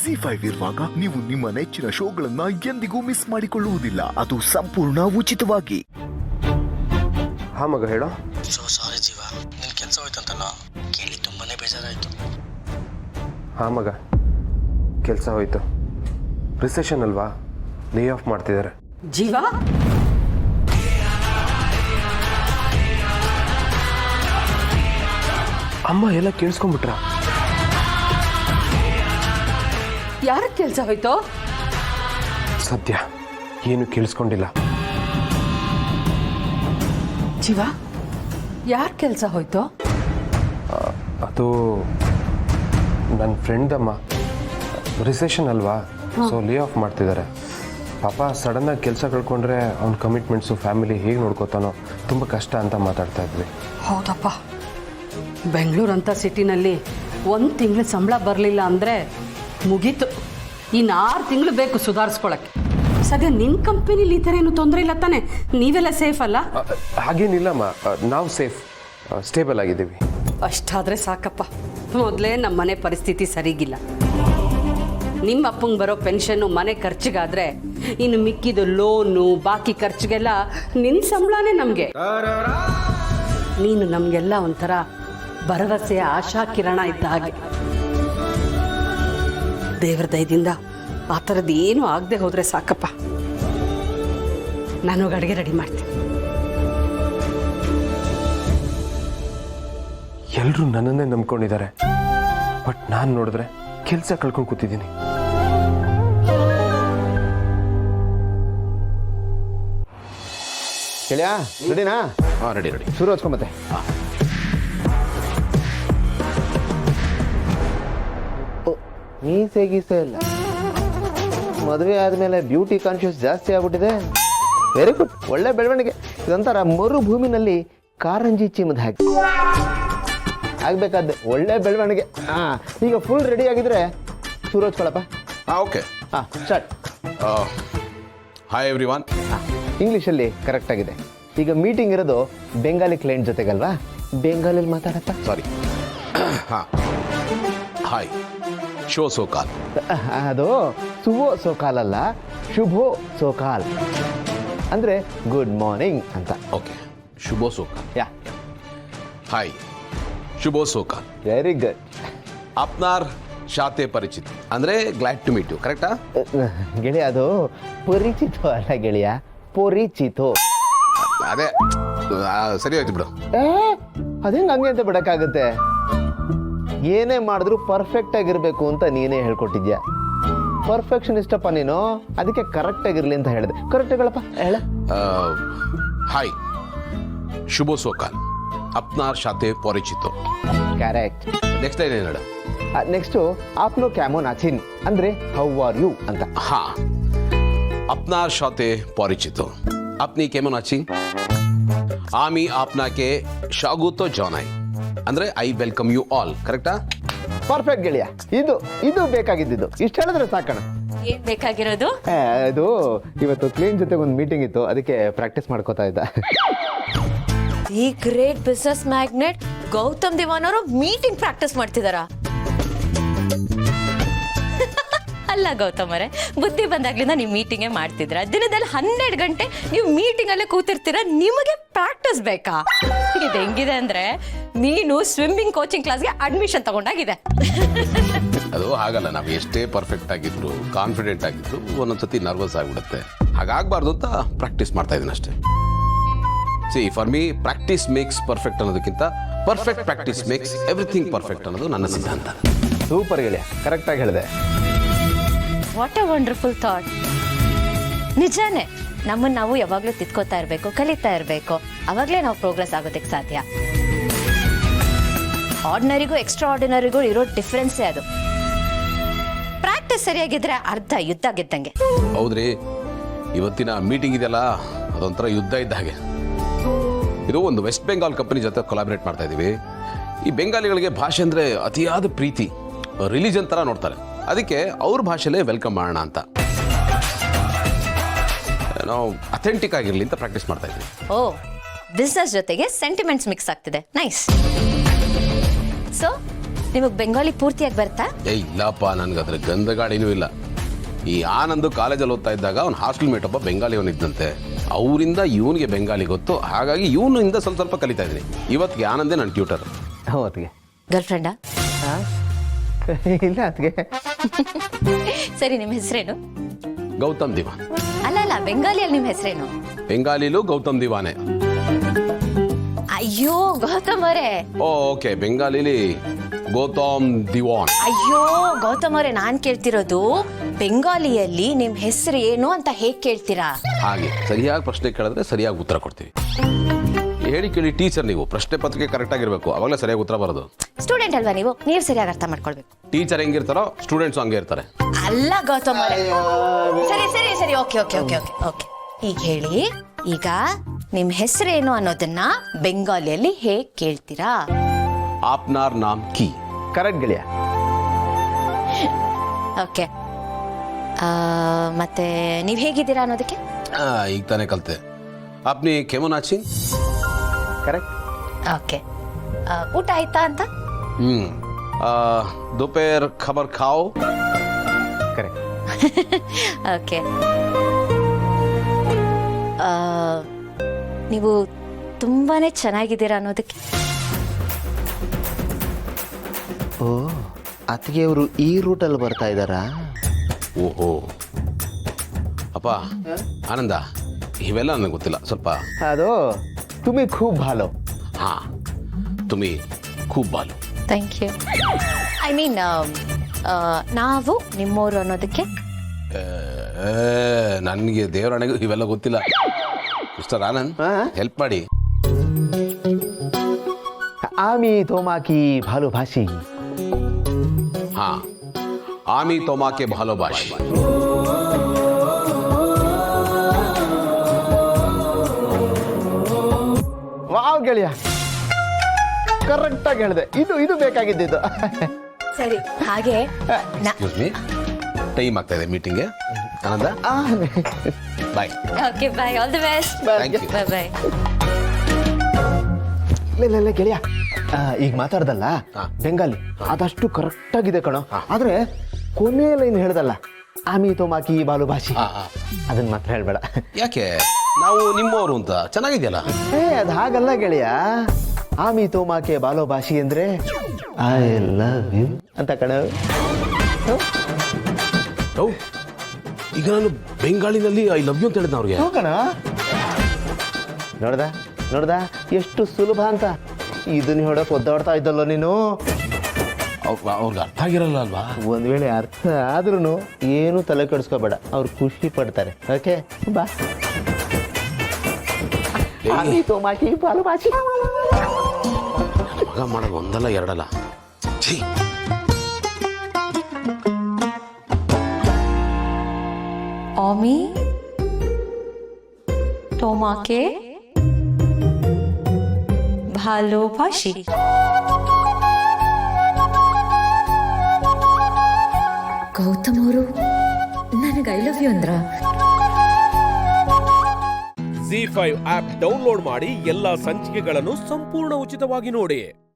ZEE5 ಇರುವಾಗ ನೀವು ನಿಮ್ಮ ನೆಚ್ಚಿನ ಶೋಗಳನ್ನ ಎಂದಿಗೂ ಮಿಸ್ ಮಾಡಿಕೊಳ್ಳುವುದಿಲ್ಲ. ಅದು ಸಂಪೂರ್ಣ ಉಚಿತವಾಗಿ. ಹಾ ಮಗ ಹೇಳೋ. ಸಾರಿ ಜೀವ, ನಿನ್ ಕೆಲಸ ಹೋಯ್ತಂತಲ್ಲ ಕೇಳಿ ತುಂಬಾನೇ ಬೇಜಾರಾಯ್ತು. ಹಾ ಮಗ, ಕೆಲಸ ಹೋಯ್ತು. ರಿಸೆಷನ್ ಅಲ್ವಾ, ಲೇ ಆಫ್ ಮಾಡ್ತಿದ್ದಾರೆ. ಜೀವ ಅಮ್ಮ ಎಲ್ಲ ಕೇಳಿಸ್ಕೊಂಡ್ಬಿಟ್ರ. ಯಾರ ಕೆಲಸ ಹೋಯ್ತು? ಸದ್ಯ ಏನು ಕೇಳಿಸ್ಕೊಂಡಿಲ್ಲ. ಜೀವ ಯಾರ ಕೆಲಸ ಹೋಯ್ತು? ಅದು ನನ್ನ ಫ್ರೆಂಡ್ದಮ್ಮ. ರಿಸೆಷನ್ ಅಲ್ವಾ, ಸೊ ಲೇ ಆಫ್ ಮಾಡ್ತಿದ್ದಾರೆ. ಪಾಪ ಸಡನ್ನಾಗಿ ಕೆಲಸ ಕಳ್ಕೊಂಡ್ರೆ ಅವ್ನ ಕಮಿಟ್ಮೆಂಟ್ಸು ಫ್ಯಾಮಿಲಿ ಹೇಗೆ ನೋಡ್ಕೋತಾನೋ ತುಂಬ ಕಷ್ಟ ಅಂತ ಮಾತಾಡ್ತಾ ಇದ್ವಿ. ಹೌದಪ್ಪ, ಬೆಂಗಳೂರಂಥ ಸಿಟಿನಲ್ಲಿ 1 ತಿಂಗಳು ಸಂಬಳ ಬರಲಿಲ್ಲ ಅಂದರೆ ಮುಗೀತು. ಇನ್ನು 6 ತಿಂಗಳು ಬೇಕು ಸುಧಾರಿಸ್ಕೊಳಕ್ಕೆ. ಸದ್ಯ ನಿನ್ನ ಕಂಪನಿಲಿ ಈ ಥರ ಏನು ತೊಂದರೆ ಇಲ್ಲ ತಾನೆ? ನೀವೆಲ್ಲ ಸೇಫ್ ಅಲ್ಲ? ಹಾಗೇನಿಲ್ಲಮ್ಮ, ನಾವು ಸೇಫ್, ಸ್ಟೇಬಲ್ ಆಗಿದ್ದೀವಿ. ಅಷ್ಟಾದರೆ ಸಾಕಪ್ಪ. ಮೊದಲೇ ನಮ್ಮ ಮನೆ ಪರಿಸ್ಥಿತಿ ಸರಿಗಿಲ್ಲ. ನಿಮ್ಮ ಅಪ್ಪಂಗೆ ಬರೋ ಪೆನ್ಷನ್ನು ಮನೆ ಖರ್ಚಿಗಾದರೆ ಇನ್ನು ಮಿಕ್ಕಿದ ಲೋನು ಬಾಕಿ ಖರ್ಚಿಗೆಲ್ಲ ನಿನ್ನ ಸಂಬಳನೇ ನಮಗೆ. ನೀನು ನಮಗೆಲ್ಲ ಒಂಥರ ಭರವಸೆಯ ಆಶಾ ಕಿರಣ ಇದ್ದ ಹಾಗೆ. ದೇವರ ದಯದಿಂದ ಆ ಥರದ್ದು ಏನೂ ಆಗದೆ ಹೋದರೆ ಸಾಕಪ್ಪ. ನಾನು ಅಡುಗೆ ರೆಡಿ ಮಾಡ್ತೀನಿ. ಎಲ್ಲರೂ ನನ್ನನ್ನೇ ನಂಬ್ಕೊಂಡಿದ್ದಾರೆ, ಬಟ್ ನಾನು ನೋಡಿದ್ರೆ ಕೆಲಸ ಕಳ್ಕೊಂಡು ಕೂತಿದ್ದೀನಿ. ಗೆಳೆಯ ರೆಡಿನಾ? ಹಾಂ ರೆಡಿ ಶುರು ಹಚ್ಕೊಂಬತ್ತೆ. ಮೀಸೆ ಗೀಸೆ ಇಲ್ಲ, ಮದುವೆ ಆದಮೇಲೆ ಬ್ಯೂಟಿ ಕಾನ್ಷಿಯಸ್ ಜಾಸ್ತಿ ಆಗ್ಬಿಟ್ಟಿದೆ. ವೆರಿ ಗುಡ್, ಒಳ್ಳೆ ಬೆಳವಣಿಗೆ. ಇದೊಂಥರ ಮರುಭೂಮಿನಲ್ಲಿ ಕಾರಂಜಿ ಚಿಮ್ಮದ ಹಾಕಿ ಆಗ್ಬೇಕಾದ್ದೆ ಒಳ್ಳೆ ಬೆಳವಣಿಗೆ. ಈಗ ಫುಲ್ ರೆಡಿ ಆಗಿದ್ರೆ ಶುರು ಹಚ್ಕೊಳಪ್ಪ. ಹಾಂ okay. Start. Hi every one. ಇಂಗ್ಲೀಷಲ್ಲಿ ಕರೆಕ್ಟ್ ಆಗಿದೆ. ಈಗ ಮೀಟಿಂಗ್ ಇರೋದು ಬೆಂಗಾಲಿ ಕ್ಲೈಂಟ್ ಜೊತೆಗಲ್ವಾ, ಬೆಂಗಾಲಲ್ಲಿ ಮಾತಾಡಪ್ಪ. ಸಾರಿ. ಹಾಂ, ಹಾಯ್, ಶೋ ಸೋಕಾಲ್. ಅದು ಸುವೋ ಸೋಕಾಲ್ ಅಲ್ಲ, ಶುಭೋ ಸೋಕಾಲ್ ಅಂದರೆ ಗುಡ್ ಮಾರ್ನಿಂಗ್ ಅಂತ. ಓಕೆ, ಶುಭೋ ಸೋಕಾಲ್. ಯಾ, ಹಾಯ್, ಶುಭೋ ಸೋಕಾಲ್. Very good. ಅಪ್ನಾರ್ ಶಾತೆ ಪರಿಚಿತ್ ಅಂದರೆ ಗ್ಲಾಡ್ ಟು ಮೀಟ್ ಯು, ಕರೆಕ್ಟಾ? ಗೆಳೆಯ, ಅದು ಪರಿಚಿತ ಅಲ್ಲ ಗೆಳೆಯ, ಪರಿಚಿತೋ. ಅದೇ ಸರಿ ಹೋಯ್ತು ಬಿಡು. ಅದೇಂಗೆ ಹಂಗೆ ಅಂತ ಬಿಡಕ್ಕಾಗುತ್ತೆ? ಏನೇ ಮಾಡಿದ್ರು ಪರ್ಫೆಕ್ಟ್ ಆಗಿರ್ಬೇಕು ಅಂತ ನೀನೇ ಹೇಳ್ಕೊಟ್ಟಿದ್ಯಾ. ಪರ್ಫೆಕ್ಷನ್ ಇಷ್ಟಪ್ಪ ನೀನು, ಅದಕ್ಕೆ ಕರೆಕ್ಟ್ ಆಗಿರ್ಲಿ ಅಂತ ಹೇಳಿದೆ. ಕರೆಕ್ಟ್ ಹೇಳಪ್ಪ, ಹೇಳ. ಹಾಯ್, ಶುಭೋ ಸೋಕಾಲ್, ಅಪ್ನಾರ್ ಶಾತೆ ಪರಿಚಿತೋ. ಕರೆಕ್ಟ್. ನೆಕ್ಸ್ಟ್ ಲೈನ್ ಏನು ಹೇಳು? ನೆಕ್ಸ್ಟು ಆಪ್ನೋ ಕ್ಯಾಮೋನ್ ಆಚಿನ್ ಅಂದರೆ ಹೌ ಆರ್ ಯು ಅಂತ. हाँ, अपनार साथे परिचित, अपनी केमन आछि, आमी आपनाके स्वागत जानाई ಅಂದ್ರೆ ಐ ವೆಲ್ಕಮ್ ಯು ಆಲ್. ಕರೆಕ್ಟಾ? ಪರ್ಫೆಕ್ಟ್ ಗೆಳೆಯ. ಇದು ಬೇಕಾಗಿದ್ದು. ಇಷ್ಟು ಹೇಳಿದ್ರೆ ಸಾಕಣ. ಏನ್ ಬೇಕಾಗಿರೋದು? ಅದು ಇವತ್ತು ಕ್ಲೀನ್ ಜೊತೆ ಒಂದು ಮೀಟಿಂಗ್ ಇತ್ತು, ಅದಕ್ಕೆ ಪ್ರಾಕ್ಟೀಸ್ ಮಾಡ್ಕೋತಾ ಇದ್ದ. ಈ ಗ್ರೇಟ್ ಬಿಸ್ನೆಸ್ ಮ್ಯಾಗ್ನೆಟ್ ಗೌತಮ್ ದಿವಾನ್ ಅವರು ಮೀಟಿಂಗ್ ಪ್ರಾಕ್ಟೀಸ್ ಮಾಡ್ತಿದಾರಾ? ಅಲ್ಲ ಗೌತಮ್ ಅವರೇ, ಬುದ್ಧಿ ಬಂದಾಗ್ಲಿಂದ ನೀವು ಮೀಟಿಂಗೇ ಮಾಡ್ತಿದ್ರ. ದಿನದಲ್ಲಿ 12 ಗಂಟೆ ನೀವು ಮೀಟಿಂಗ್ ಅಲ್ಲೇ ಕೂತಿರ್ತೀರ, ನಿಮಗೆ ಪ್ರಾಕ್ಟೀಸ್ ಬೇಕಾ? ಇದು ಹೆಂಗಿದೆ ಅಂದ್ರೆ ನೀನು ಸ್ವಿಮ್ಮಿಂಗ್ ಕೋಚಿಂಗ್ ಕ್ಲಾಸ್ಗೆ ಅಡ್ಮಿಷನ್ ತಗೊಂಡಾಗಿದೆ. ಅದು ಹಾಗಲ್ಲ, ನಾವು ಎಷ್ಟೇ ಪರ್ಫೆಕ್ಟ್ ಆಗಿದ್ರು, ಕಾನ್ಫಿಡೆಂಟ್ ಆಗಿದ್ರು, ಒಂದೊಂದ್ಸತಿ ನರ್ವಸ್ ಆಗಿಬಿಡುತ್ತೆ. ಹಾಗಾಗಬಾರ್ದು ಅಂತ ಪ್ರಾಕ್ಟೀಸ್ ಮಾಡ್ತಾ ಇದ್ದೀನಿ ಅಷ್ಟೇ. See, for me practice makes perfect ಅನ್ನೋದಕ್ಕಿಂತ perfect practice makes everything perfect ಅನ್ನೋದು ನನ್ನ ಸಿದ್ಧಾಂತ. ಸೂಪರ್ ಗೆಳೆಯ, ಕರೆಕ್ಟಾಗಿ ಹೇಳಿದೆ. What a wonderful thought. ನಿಜಾನೇ, ನಮ್ಮನ್ನು ನಾವು ಯಾವಾಗಲೂ ತಿದ್ಕೋತಾ ಇರಬೇಕು, ಕಲಿತಾ ಇರಬೇಕು. ಅವಾಗಲೇ ನಾವು ಪ್ರೋಗ್ರೆಸ್ ಆಗೋದಕ್ಕೆ ಸಾಧ್ಯ. ಆರ್ಡಿನರಿಗೂ ಎಕ್ಸ್ಟ್ರಾ ಆರ್ಡಿನರಿಗೂ ಇರೋ ಡಿಫ್ರೆನ್ಸೇ ಅದು. ಪ್ರಾಕ್ಟೀಸ್ ಸರಿಯಾಗಿದ್ರೆ ಅರ್ಧ ಯುದ್ಧ ಗೆದ್ದಂಗೆ. ಹೌದ್ರಿ, ಇವತ್ತಿನ ಮೀಟಿಂಗ್ ಇದೆಯಲ್ಲ, ಅದೊಂಥರ ಯುದ್ಧ ಇದ್ದ ಹಾಗೆ. ಇದು ಒಂದು ವೆಸ್ಟ್ ಬೆಂಗಾಲ್ ಕಂಪನಿ ಜೊತೆ ಕೊಲಾಬ್ರೇಟ್ ಮಾಡ್ತಾ ಇದ್ದೀವಿ. ಈ ಬೆಂಗಾಲಿಗಳಿಗೆ ಭಾಷೆ ಅಂದರೆ ಅತಿಯಾದ ಪ್ರೀತಿ, ರಿಲಿಜನ್ ಥರ ನೋಡ್ತಾರೆ. ಅದಕ್ಕೆ ಅವ್ರ ಭಾಷೆಲೇ ವೆಲ್ಕಮ್ ಮಾಡೋಣ ಅಂತ ನಾವು ಅಥೆಂಟಿಕ್ ಆಗಿರಲಿ ಅಂತ ಪ್ರಾಕ್ಟೀಸ್ ಮಾಡ್ತಾ ಇದ್ದೀವಿ. ಓ, ಬಿಸ್ನೆಸ್ ಜೊತೆಗೆ ಸೆಂಟಿಮೆಂಟ್ಸ್ ಮಿಕ್ಸ್ ಆಗ್ತಿದೆ. ನೈಸ್. ಸೊ ನಿಮಗೆ ಬೆಂಗಾಲಿ ಪೂರ್ತಿಯಾಗಿ ಬರ್ತಾ? ಇಲ್ಲಪ್ಪ, ನನಗೆ ಅದ್ರ ಗಂಧಗಾಡಿನೂ ಇಲ್ಲ. ಈ ಆನಂದ್ ಕಾಲೇಜಲ್ಲಿ ಓದ್ತಾ ಇದ್ದಾಗ ಅವ್ನು ಹಾಸ್ಟೆಲ್ ಮೇಟ್ ಒಬ್ಬ ಬೆಂಗಾಲಿಯವನಿದ್ದಂತೆ. ಅವರಿಂದ ಇವನಿಗೆ ಬೆಂಗಾಲಿ ಗೊತ್ತು, ಹಾಗಾಗಿ ಇವನಿಂದ ಸ್ವಲ್ಪ ಕಲಿತಾ ಇದ್ದೀನಿ. ಇವತ್ತಿಗೆ ಆನಂದೇ ನನ್ನ ಟ್ಯೂಟರ್. ಹೌದಗೆ ಗರ್ಲ್ ಫ್ರೆಂಡಾ? ಇಲ್ಲ ಅದಕ್ಕೆ. ಸರಿ, ನಿಮ್ಮ ಹೆಸರೇನು? ಗೌತಮ್ ದಿವಾನ್. ಅಲ್ಲ, ಬೆಂಗಾಲಿಯಲ್ಲಿ ನಿಮ್ಮ ಹೆಸರೇನು? ಬೆಂಗಾಲಿಲೂ ಗೌತಮ್ ದಿವಾನೆ. ಅಯ್ಯೋ ಗೌತಮ್ ಅವರೇ. ಓಕೆ, ಬೆಂಗಾಲಿಲಿ ಗೌತಮ್ ದಿವಾನ್. ಅಯ್ಯೋ ಗೌತಮ್ ಅವರೇ, ನಾನ್ ಕೇಳ್ತಿರೋದು ಬೆಂಗಾಲಿಯಲ್ಲಿ ನಿಮ್ ಹೆಸರು ಏನು ಅಂತ ಹೇಗ್ ಕೇಳ್ತೀರಾ? ಹಾಗೆ ಸರಿಯಾಗಿ ಪ್ರಶ್ನೆ ಕೇಳಿದ್ರೆ ಸರಿಯಾಗಿ ಉತ್ತರ ಕೊಡ್ತೀವಿ. ಹೇಳಿ ಕೇಳಿ ಟೀಚರ್, ನೀವು ಪ್ರಶ್ನೆ ಪತ್ರಿಕೆ ಕರೆಕ್ಟ್ ಆಗಿರ್ಬೇಕು, ಅವಾಗಲೇ ಸರಿಯಾಗಿ ಉತ್ತರ ಬರೋದು. ಸ್ಟೂಡೆಂಟ್ ಅಲ್ವಾ ನೀವು ಸರಿಯಾಗಿ ಅರ್ಥ ಮಾಡ್ಕೊಳ್ಬೇಕು. ಟೀಚರ್ ಹೆಂಗಿರ್ತಾರೋ ಸ್ಟೂಡೆಂಟ್ಸ್ ಹಂಗೆ ಇರ್ತಾರೆ. ಅಲ್ಲ ಗೌತಮ್ ಅವರೇ. ಸರಿ, ಓಕೆ. ಈಗ ಹೇಳಿ, ಈಗ ನಿಮ್ ಹೆಸರೇನು ಅನ್ನೋದನ್ನ ಬೆಂಗಾಲಿಯಲ್ಲಿ ಹೇಗ್ ಕೇಳ್ತೀರಾ? ಆಪ್ನಾರ್ ನಾಮ್ ಕಿ. ಕರೆಕ್ಟ್ ಗೆಳೆಯ. ಓಕೆ, ಮತ್ತೆ ನೀವ್ ಹೇಗಿದ್ದೀರಾ ಅನ್ನೋದಕ್ಕೆ? ಈಗ ತಾನೇ ಕಲ್ತೆ. ಆಪ್ನಿ ಕೆಮೋನಾಚಿ. ಕರೆಕ್ಟ್. ಓಕೆ, ಊಟ ಆಯ್ತಾ ಅಂತ? ದೋಪೇರ್ ಖಬರ್ ಖಾओ. ಕರೆಕ್ಟ್. ಓಕೆ, ನೀವು ತುಂಬಾನೇ ಚೆನ್ನಾಗಿದ್ದೀರಾ ಅನ್ನೋದಕ್ಕೆ? ಓ, ಅತ್ತಿಗೆ ಅವರು ಈ ರೂಟಲ್ಲಿ ಬರ್ತಾ ಇದ್ದಾರಾ? ಓಹೋ ಅಪ್ಪ, ಆನಂದ, ಇವೆಲ್ಲ ನನಗೆ ಗೊತ್ತಿಲ್ಲ. ಸ್ವಲ್ಪ ಅದು ತುಮಿ ಖೂಬ್ ಭಾಲೋ. ಹಾ, ತುಮಿ ಖೂಬ್ ಬಾಲು. Thank you. ಐ ಮೀನ್, ನಾವು ನಿಮ್ಮೋರು ಅನ್ನೋದಕ್ಕೆ? ನನಗೆ ದೇವರಾಣೆಗೂ ಇವೆಲ್ಲ ಗೊತ್ತಿಲ್ಲ. ಮಿಸ್ಟರ್ ಆನಂದ್, ಹೆಲ್ಪ್ ಮಾಡಿ. ಆಮಿ ತೋಮಾಕಿ ಭಾಲು ಭಾಷಿ. ಹಾ, ಆಮಿ ತೋಮಾಕೆ ಭಾಲೋ ಭಾಷಿ. ವಾವ್ ಗೆಳೆಯ, ಕರೆಕ್ಟ್ ಆಗಿ ಹೇಳಿದೆ. ಇದು ಬೇಕಾಗಿದ್ದು. ಸರಿ, ಹಾಗೆ ಎಕ್ಸ್ಕ್ಯೂಸ್ ಮೀ, ಟೈಮ್ ಆಗ್ತಾ ಇದೆ ಮೀಟಿಂಗ್ಗೆ. Ananda, bye. Okay, bye, all the best. Thank you. Bye. ಇಲ್ಲ ಗೆಳೆಯ, ಈಗ ಮಾತಾಡ್ದಲ್ಲ ಬೆಂಗಾಲಿ, ಅದಷ್ಟು ಕರೆಕ್ಟ್ ಆಗಿದೆ ಕಣೋ. ಆದ್ರೆ ಕೊನೆ ಲೈನ್ ಹೇಳ್ದಲ್ಲ, ಆಮಿ ತೋಮಾಕಿ ಬಾಲು ಭಾಷಿ, ಅದನ್ನ ಮಾತ್ರ ಹೇಳ್ಬೇಡ. ಯಾಕೆ? ನಾವು ನಿಮ್ಮವರು ಅಂತ ಚೆನ್ನಾಗಿದೆಯಲ್ಲ. ಅದು ಹಾಗಲ್ಲ ಗೆಳೆಯ. ಆಮಿ ತೋಮಾಕೆ ಬಾಲೋ ಭಾಷಿ ಅಂದ್ರೆ ಐ ಲವ್ ಯು ಅಂತ ಕಣ. ಈಗ ನಾನು ಬೆಂಗಾಳಿನಲ್ಲಿ ಐ ಲವ್ ಯು ಅಂತ ಹೇಳಿದ್ನ ಅವ್ರಿಗೆ. ಕಣ, ನೋಡ್ದ ಎಷ್ಟು ಸುಲಭ ಅಂತ. ಇದನ್ನ ಹೇಳಕ್ ಒದ್ದಾಡ್ತಾ ಇದ್ದಲ್ಲ ನೀನು. ಅವ್ರಿಗೆ ಅರ್ಥ ಆಗಿರಲ್ಲ ಅಲ್ವಾ? ಒಂದ್ ವೇಳೆ ಅರ್ಥ ಆದ್ರೂ ಏನು ತಲೆ ಕೆಡಿಸ್ಕೋಬೇಡ, ಅವ್ರು ಖುಷಿ ಪಡ್ತಾರೆ. ಓಕೆ, ಬಾ. ಆಮಿ ತೋಮಾಕಿ ಬಾಲು ಭಾಷಿ. ಮಗ ಮಾಡೋದು ಒಂದಲ್ಲ ಎರಡಲ್ಲ. ಛೀ. ಆಮಿ ತೋಮಾಕೆ ಭಾಲೋಭಾಷಿ. ಗೌತಮ್ ಅವರು ನನಗೆ ಐ ಲವ್ ಯು ಅಂದ್ರ? ZEE5 ಆಪ್ ಡೌನ್ಲೋಡ್ ಮಾಡಿ ಎಲ್ಲಾ ಸಂಚಿಕೆಗಳನ್ನು ಸಂಪೂರ್ಣ ಉಚಿತವಾಗಿ ನೋಡಿ.